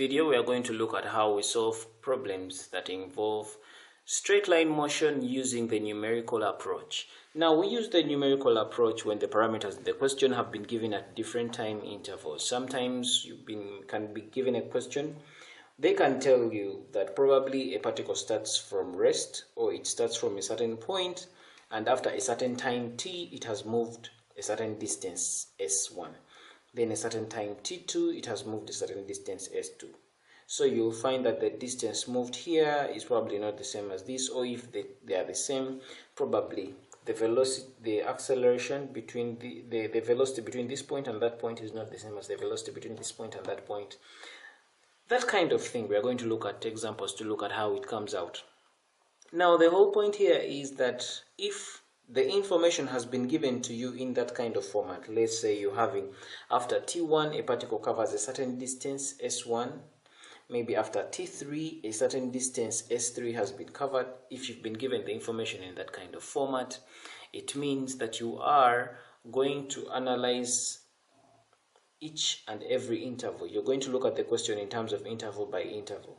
video, we are going to look at how we solve problems that involve straight line motion using the numerical approach. Now, we use the numerical approach when the parameters in the question have been given at different time intervals. Sometimes you can be given a question, they can tell you that probably a particle starts from rest, or it starts from a certain point, and after a certain time t, it has moved a certain distance s1. Then a certain time t2, it has moved a certain distance s2. So you'll find that the distance moved here is probably not the same as this, or if they are the same, probably the velocity, the acceleration between the velocity between this point and that point is not the same as the velocity between this point and that point. That kind of thing. We are going to look at examples to look at how it comes out. Now, the whole point here is that if the information has been given to you in that kind of format, let's say you're having after t1 a particle covers a certain distance s1, maybe after t3 a certain distance s3 has been covered. If you've been given the information in that kind of format, it means that you are going to analyze each and every interval. You're going to look at the question in terms of interval by interval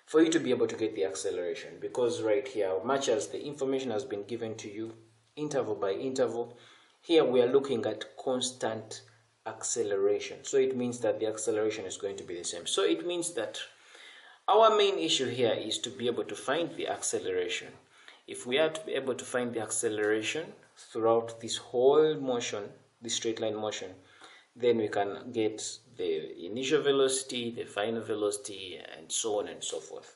for you to be able to get the acceleration, because right here, much as the information has been given to you interval by interval, here we are looking at constant acceleration. So it means that the acceleration is going to be the same. So it means that our main issue here is to be able to find the acceleration. If we are to be able to find the acceleration throughout this whole motion, this straight line motion, then we can get the initial velocity, the final velocity, and so on and so forth.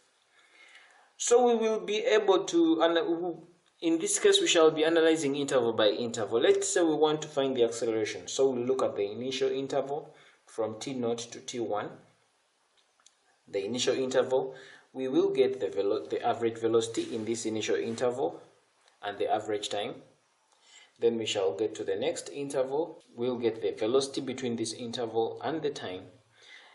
So we will be able to, in this case, we shall be analyzing interval by interval. Let's say we want to find the acceleration. So we'll look at the initial interval from t0 to t1. The initial interval, we will get the average velocity in this initial interval and the average time. Then we shall get to the next interval. We'll get the velocity between this interval and the time.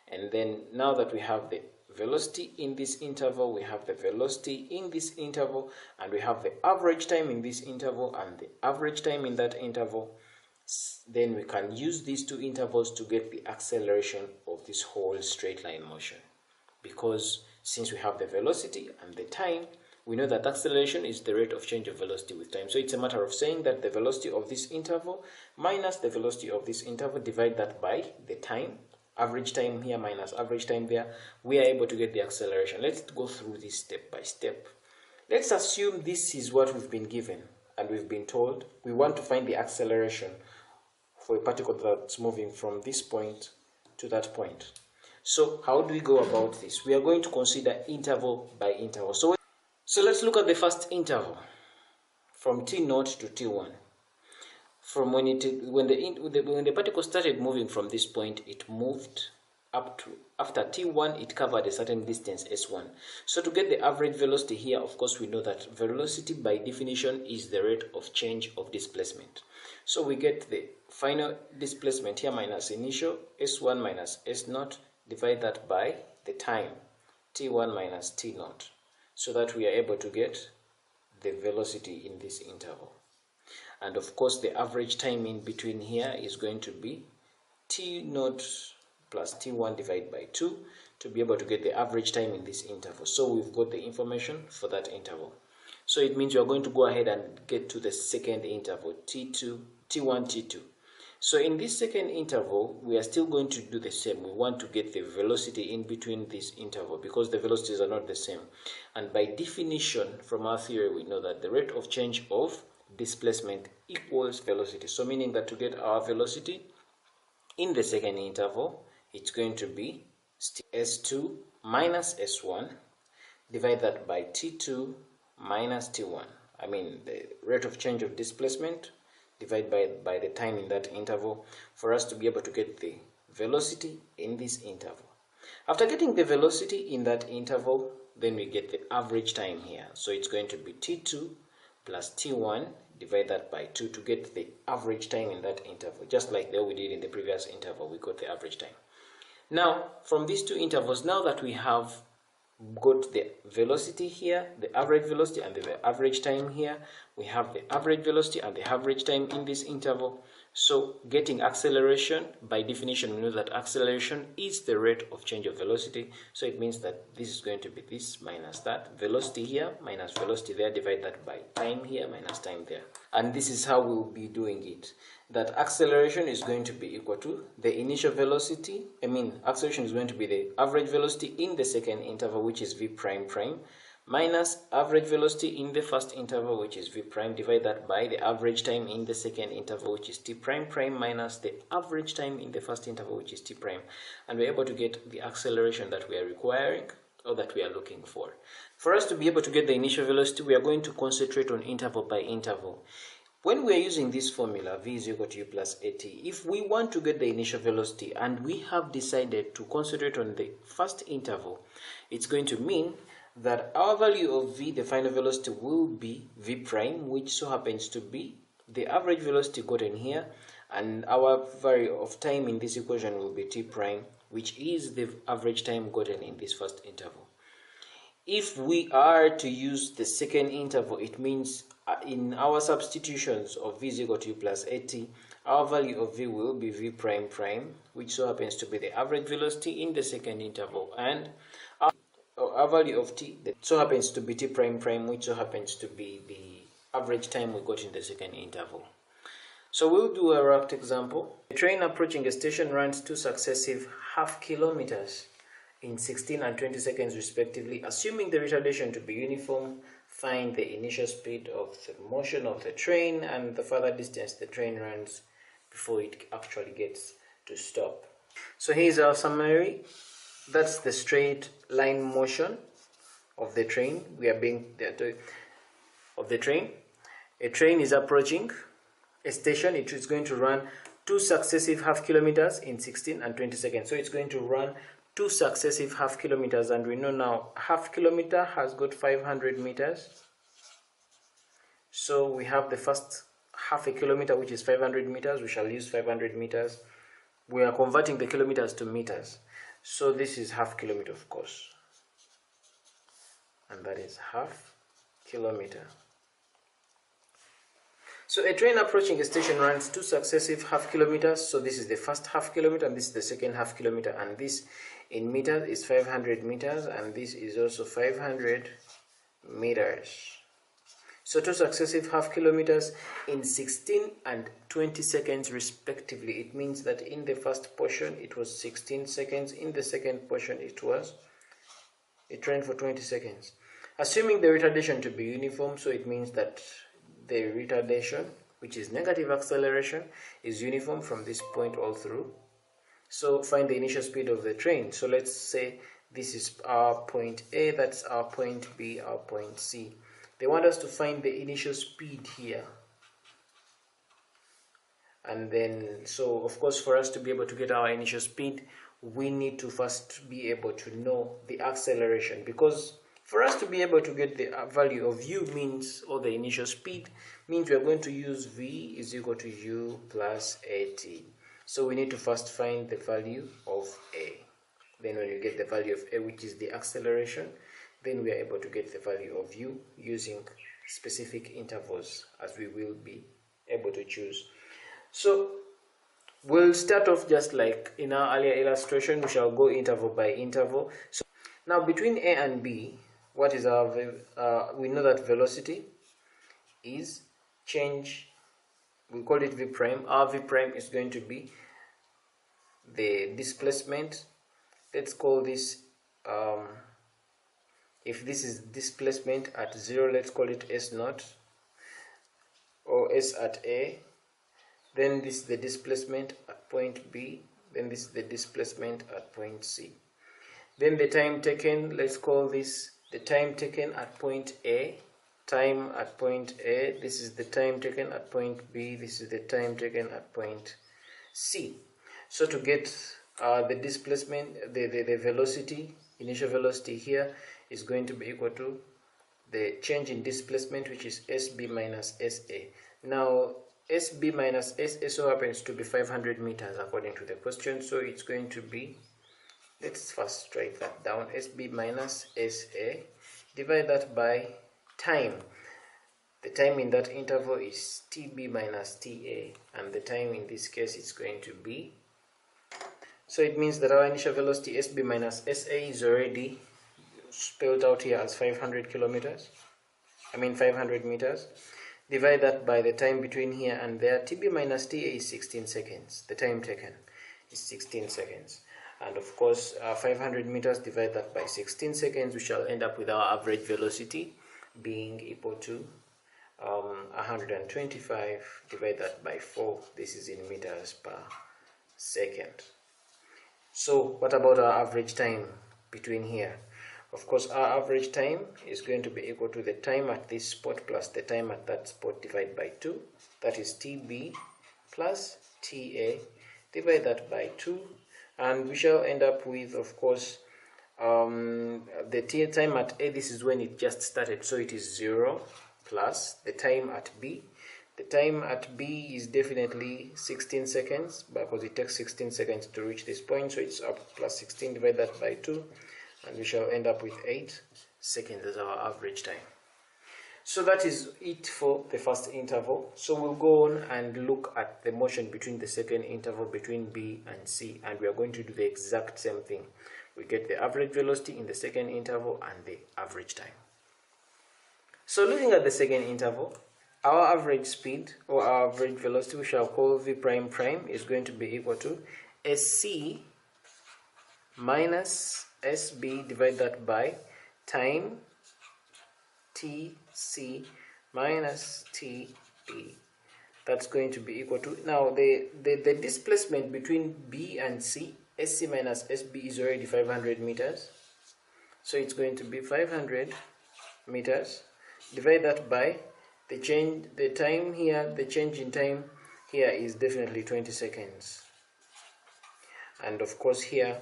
And then now that we have the velocity in this interval, we have the velocity in this interval, and we have the average time in this interval and the average time in that interval, then we can use these two intervals to get the acceleration of this whole straight line motion. Because since we have the velocity and the time, we know that acceleration is the rate of change of velocity with time. So it's a matter of saying that the velocity of this interval minus the velocity of this interval, divide that by the time, average time here minus average time there, we are able to get the acceleration. Let's go through this step by step. Let's assume this is what we've been given, and we've been told we want to find the acceleration for a particle that's moving from this point to that point. So how do we go about this? We are going to consider interval by interval. So let's look at the first interval from t0 to t1. From when the particle started moving from this point, it moved up to, after t1 it covered a certain distance s1. So to get the average velocity here, of course we know that velocity by definition is the rate of change of displacement. So we get the final displacement here minus initial s1 minus s0, divide that by the time t1 minus t0, so that we are able to get the velocity in this interval. And of course the average time in between here is going to be t0 plus t1 divided by 2 to be able to get the average time in this interval. So we've got the information for that interval. So it means you're going to go ahead and get to the second interval, t1, t2. So in this second interval, we are still going to do the same. We want to get the velocity in between this interval because the velocities are not the same. And by definition, from our theory, we know that the rate of change of displacement equals velocity. So meaning that to get our velocity in the second interval, it's going to be s2 minus s1, divide that by t2 minus t1. I mean the rate of change of displacement divided by the time in that interval, for us to be able to get the velocity in this interval. After getting the velocity in that interval, then we get the average time here. So it's going to be t2 plus t1, divide that by 2 to get the average time in that interval. Just like that we did in the previous interval, we got the average time. Now, from these two intervals, now that we have got the velocity here, the average velocity and the average time here, we have the average velocity and the average time in this interval. So getting acceleration, by definition we know that acceleration is the rate of change of velocity. So it means that this is going to be this minus that, velocity here minus velocity there, divide that by time here minus time there. And this is how we will be doing it. That acceleration is going to be equal to the initial velocity, acceleration is going to be the average velocity in the second interval, which is v prime prime, minus average velocity in the first interval, which is v prime, divide that by the average time in the second interval, which is t prime prime, minus the average time in the first interval, which is t prime. And we're able to get the acceleration that we are requiring, or that we are looking for. For us to be able to get the initial velocity, we are going to concentrate on interval by interval. When we are using this formula, v is equal to u plus at, if we want to get the initial velocity and we have decided to concentrate on the first interval, it's going to mean that our value of v, the final velocity, will be v prime, which so happens to be the average velocity gotten here, and our value of time in this equation will be t prime, which is the average time gotten in this first interval. If we are to use the second interval, it means in our substitutions of v is equal to u plus at, our value of v will be v prime prime, which so happens to be the average velocity in the second interval, and our value of t that so happens to be t prime prime, which so happens to be the average time we got in the second interval. So we'll do a raft example. A train approaching a station runs 2 successive half kilometers in 16 and 20 seconds respectively. Assuming the retardation to be uniform, find the initial speed of the motion of the train and the further distance the train runs before it actually gets to stop. So here's our summary. That's the straight line motion of the train. A train is approaching a station. It is going to run 2 successive half kilometers in 16 and 20 seconds. So it's going to run 2 successive half kilometers, and we know now half kilometer has got 500 meters. So we have the first half a kilometer, which is 500 meters. We shall use 500 meters. We are converting the kilometers to meters. So this is half kilometer, of course, and that is half kilometer. So a train approaching a station runs 2 successive half kilometers. So this is the first half kilometer, and this is the second half kilometer, and this in meters is 500 meters, and this is also 500 meters. So 2 successive half kilometers in 16 and 20 seconds respectively. It means that in the first portion it was 16 seconds, in the second portion it ran for 20 seconds. Assuming the retardation to be uniform, so it means that the retardation, which is negative acceleration, is uniform from this point all through. So find the initial speed of the train. So let's say this is our point A, that's our point B, our point C. They want us to find the initial speed here. And then, so of course, for us to be able to get our initial speed, we need to first be able to know the acceleration, because for us to be able to get the value of u means, or the initial speed, means we are going to use v is equal to u plus at. So we need to first find the value of a. Then when you get the value of a, which is the acceleration, then we are able to get the value of u using specific intervals, as we will be able to choose. So we'll start off just like in our earlier illustration. We shall go interval by interval. So now between a and b, what is our we know that velocity is change, we call it v prime. Our v prime is going to be the displacement. Let's call this if this is displacement at 0, let's call it s naught, or s at a. Then this is the displacement at point b, then this is the displacement at point c. Then the time taken, let's call this the time taken at point A, time at point A. This is the time taken at point B, this is the time taken at point C. So to get the displacement, the velocity, initial velocity here is going to be equal to the change in displacement, which is SB minus SA. Now SB minus SA so happens to be 500 meters according to the question, so it's going to be, let's first write that down, SB minus SA, divide that by time. The time in that interval is TB minus TA, and the time in this case is going to be, so it means that our initial velocity SB minus SA is already spelled out here as 500 meters. Divide that by the time between here and there. TB minus TA is 16 seconds. The time taken is 16 seconds. And of course, 500 meters, divide that by 16 seconds, we shall end up with our average velocity being equal to 125. Divide that by 4. This is in meters per second. So what about our average time between here? Of course, our average time is going to be equal to the time at this spot plus the time at that spot divided by 2. That is TB plus TA. Divide that by 2. And we shall end up with, of course, the time at A, this is when it just started, so it is 0, plus the time at B. The time at B is definitely 16 seconds, because it takes 16 seconds to reach this point, so it's up plus 16, divide that by 2, and we shall end up with 8 seconds as our average time. So that is it for the first interval. So we'll go on and look at the motion between the second interval between B and C, and we are going to do the exact same thing. We get the average velocity in the second interval and the average time. So looking at the second interval, our average speed or our average velocity, we shall call V prime prime, is going to be equal to SC minus SB, divide that by time TC minus TB. That's going to be equal to, now the displacement between B and C, SC minus SB, is already 500 meters. So it's going to be 500 meters. Divide that by the change in time here is definitely 20 seconds. And of course here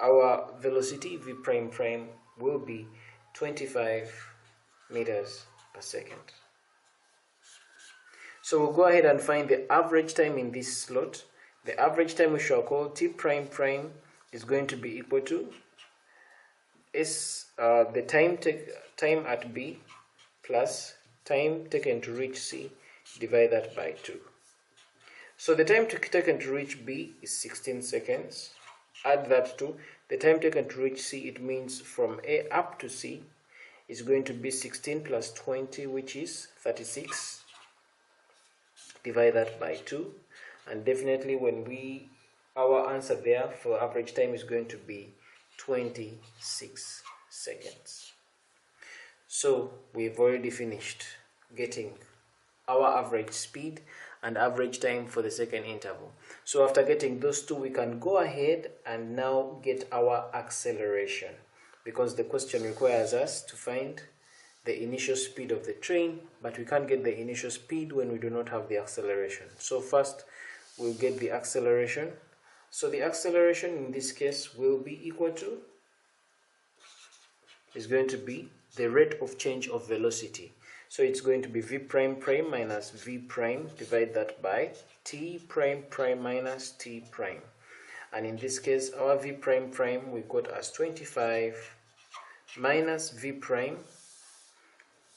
our velocity V prime prime will be 25 meters per second. So we'll go ahead and find the average time in this slot. The average time we shall call T prime prime is going to be equal to the time at B plus time taken to reach C, divide that by 2. So the time taken to reach B is 16 seconds. Add that to the time taken to reach C, it means from A up to C is going to be 16 plus 20, which is 36. Divide that by 2, and definitely our answer there for average time is going to be 26 seconds. So we've already finished getting our average speed and average time for the second interval. So after getting those two, we can go ahead and now get our acceleration, because the question requires us to find the initial speed of the train, but we can't get the initial speed when we do not have the acceleration. So first we'll get the acceleration. So the acceleration in this case will be equal to, is going to be the rate of change of velocity. So it's going to be V prime prime minus V prime, divide that by T prime prime minus T prime. And in this case, our V prime prime we got as 25 minus V prime.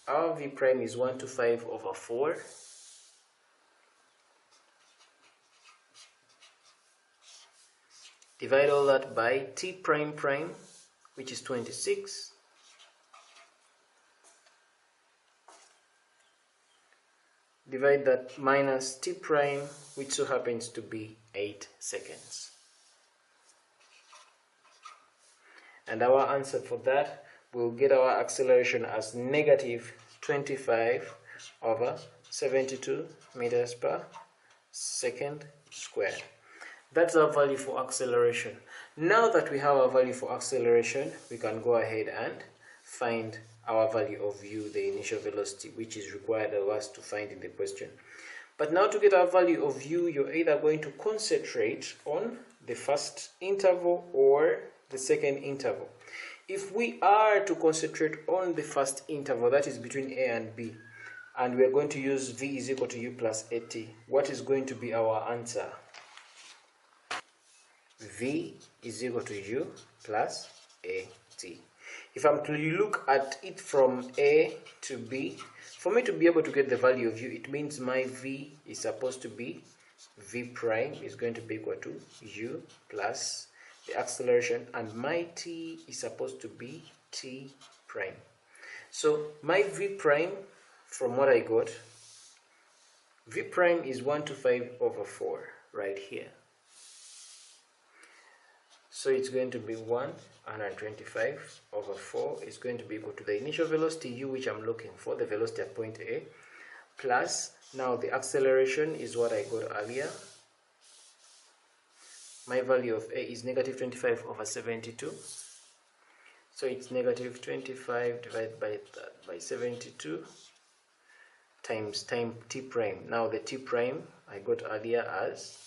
Our V prime is 125 over 4. Divide all that by T prime prime, which is 26. Divide that minus T prime, which so happens to be 8 seconds. And our answer for that, we'll get our acceleration as negative 25 over 72 meters per second squared. That's our value for acceleration. Now that we have our value for acceleration, we can go ahead and find our value of u, the initial velocity, which is required of us to find in the question. But now to get our value of u, you're either going to concentrate on the first interval or the second interval. If we are to concentrate on the first interval, that is between A and B, and we are going to use V is equal to U plus AT, what is going to be our answer? V is equal to U plus AT. If I'm to look at it from A to B, for me to be able to get the value of u, it means my v is supposed to be v prime is going to be equal to u plus the acceleration, and my t is supposed to be t prime. So my v prime, from what I got, v prime is 125/4 right here. So it's going to be 125/4 is going to be equal to the initial velocity u, which I'm looking for, the velocity at point A, plus now the acceleration is what I got earlier. My value of A is negative 25/72. So it's negative 25 divided by 72 times time t prime. Now the t prime I got earlier as,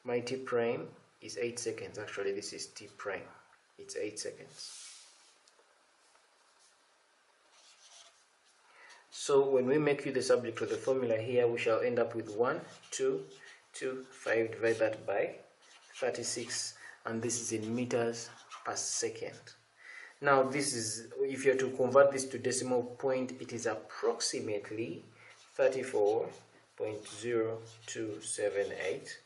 my t prime is 8 seconds. Actually, this is t prime. It's 8 seconds. So when we make you the subject of the formula here, we shall end up with 1,225 divided that by 36, and this is in meters per second. Now this is, if you are to convert this to decimal point, it is approximately 34.0278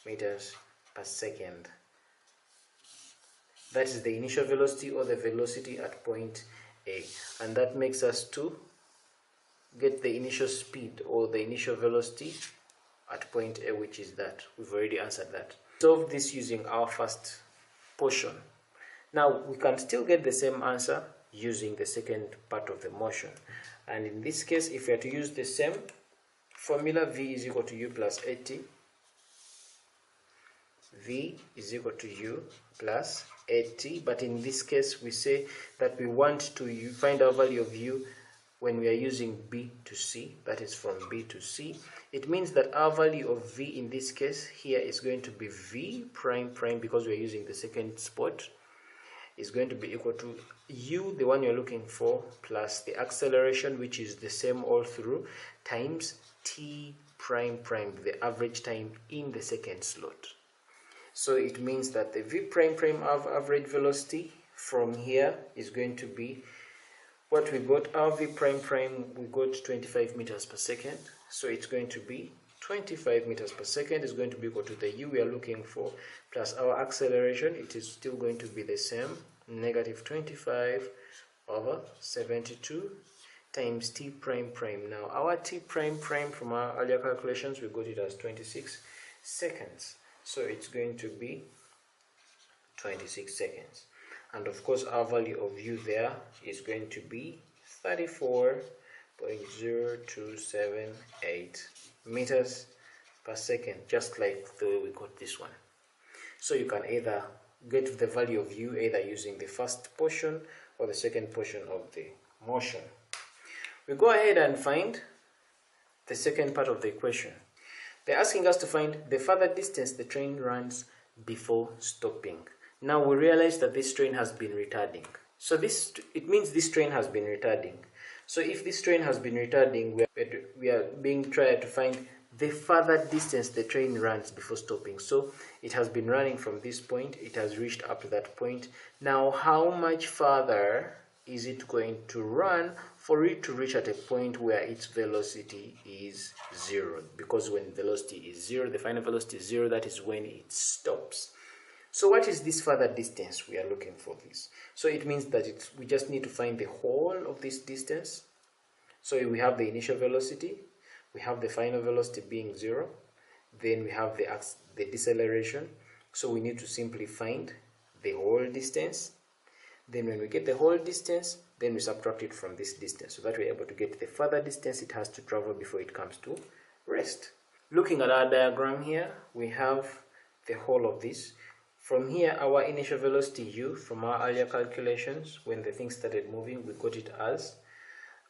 meters per second. That is the initial velocity, or the velocity at point A, and that makes us to get the initial speed or the initial velocity at point A, which is that. We've already answered that. Solve this using our first portion. Now we can still get the same answer using the second part of the motion, and in this case, if we are to use the same formula, v is equal to u plus at, v is equal to u plus at, but in this case we say that we want to find our value of u when we are using B to C, that is from B to C. It means that our value of V in this case here is going to be V prime prime, because we are using the second spot, is going to be equal to U, the one you're looking for, plus the acceleration, which is the same all through, times T prime prime, the average time in the second slot. So it means that the V prime prime of average velocity from here is going to be what we got. Our v prime prime, we got 25 meters per second, so it's going to be 25 meters per second is going to be equal to the u we are looking for, plus our acceleration. It is still going to be the same, negative 25/72 times t prime prime. Now our t prime prime, from our earlier calculations, we got it as 26 seconds, so it's going to be 26 seconds. And of course our value of u there is going to be 34.0278 meters per second, just like the way we got this one. So you can either get the value of u either using the first portion or the second portion of the motion. We go ahead and find the second part of the equation. They're asking us to find the further distance the train runs before stopping. Now we realize that this train has been retarding. So it means this train has been retarding. So if this train has been retarding, we are being tried to find the further distance the train runs before stopping. So it has been running from this point, it has reached up to that point. Now how much further is it going to run for it to reach at a point where its velocity is 0? Because when velocity is 0, the final velocity is 0, that is when it stops. So what is this further distance? We are looking for this. So it means that we just need to find the whole of this distance. So we have the initial velocity, we have the final velocity being 0, then we have the deceleration. So we need to simply find the whole distance. Then when we get the whole distance, then we subtract it from this distance, so that we're able to get the further distance it has to travel before it comes to rest. Looking at our diagram here, we have the whole of this. From here, our initial velocity u, from our earlier calculations, when the thing started moving, we got it as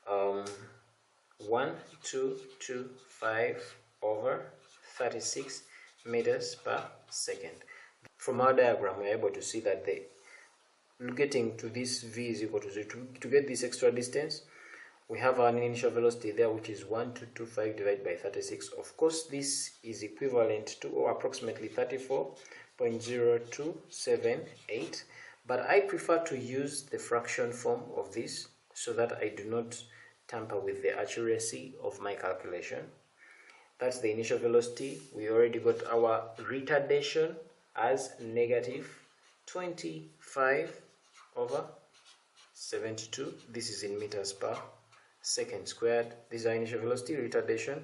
1,225/36 meters per second. From our diagram, we're able to see that getting to this v is equal to 0. To get this extra distance, we have an initial velocity there, which is 1,225 divided by 36. Of course, this is equivalent to, or approximately, 34.0278, but I prefer to use the fraction form of this so that I do not tamper with the accuracy of my calculation. That's the initial velocity. We already got our retardation as negative 25/72. This is in meters per second squared. This is our initial velocity, retardation.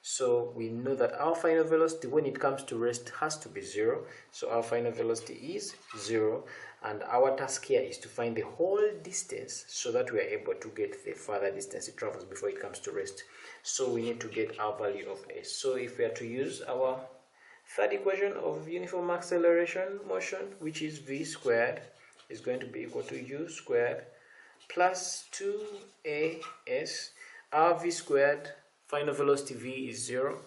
So we know that our final velocity when it comes to rest has to be 0. So our final velocity is 0, and our task here is to find the whole distance so that we are able to get the further distance it travels before it comes to rest. So we need to get our value of s. So if we are to use our third equation of uniform acceleration motion, which is v squared, is going to be equal to u squared plus 2as. Our v squared, final velocity v is 0,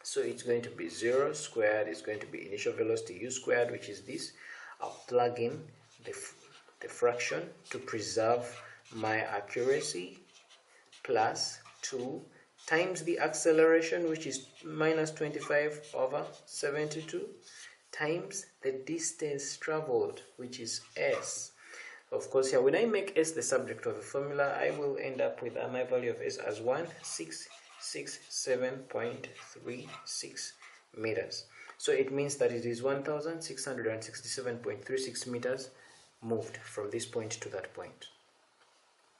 so it's going to be 0 squared is going to be initial velocity u squared, which is this. I'll plug in the fraction to preserve my accuracy, plus 2 times the acceleration, which is minus 25/72, times the distance traveled, which is s. Of course, here when I make s the subject of a formula, I will end up with my value of s as 1667.36 meters. So it means that it is 1667.36 meters moved from this point to that point,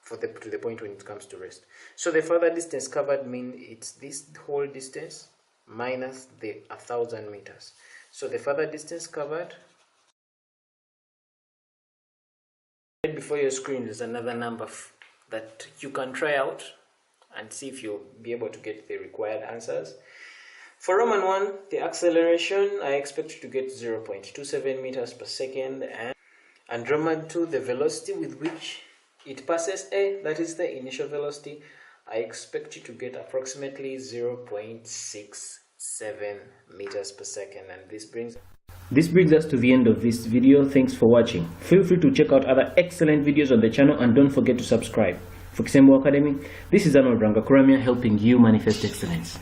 to the point when it comes to rest. So the further distance covered means it's this whole distance minus the 1000 meters. So the further distance covered, right before your screen is another number that you can try out and see if you'll be able to get the required answers. For Roman 1, the acceleration, I expect to get 0.27 meters per second, and Roman 2, the velocity with which it passes A, that is the initial velocity, I expect you to get approximately 0.67 meters per second. And this brings us to the end of this video. Thanks for watching. Feel free to check out other excellent videos on the channel, and don't forget to subscribe. For Kisembo Academy, this is Arnold Rangakuramia helping you manifest excellence.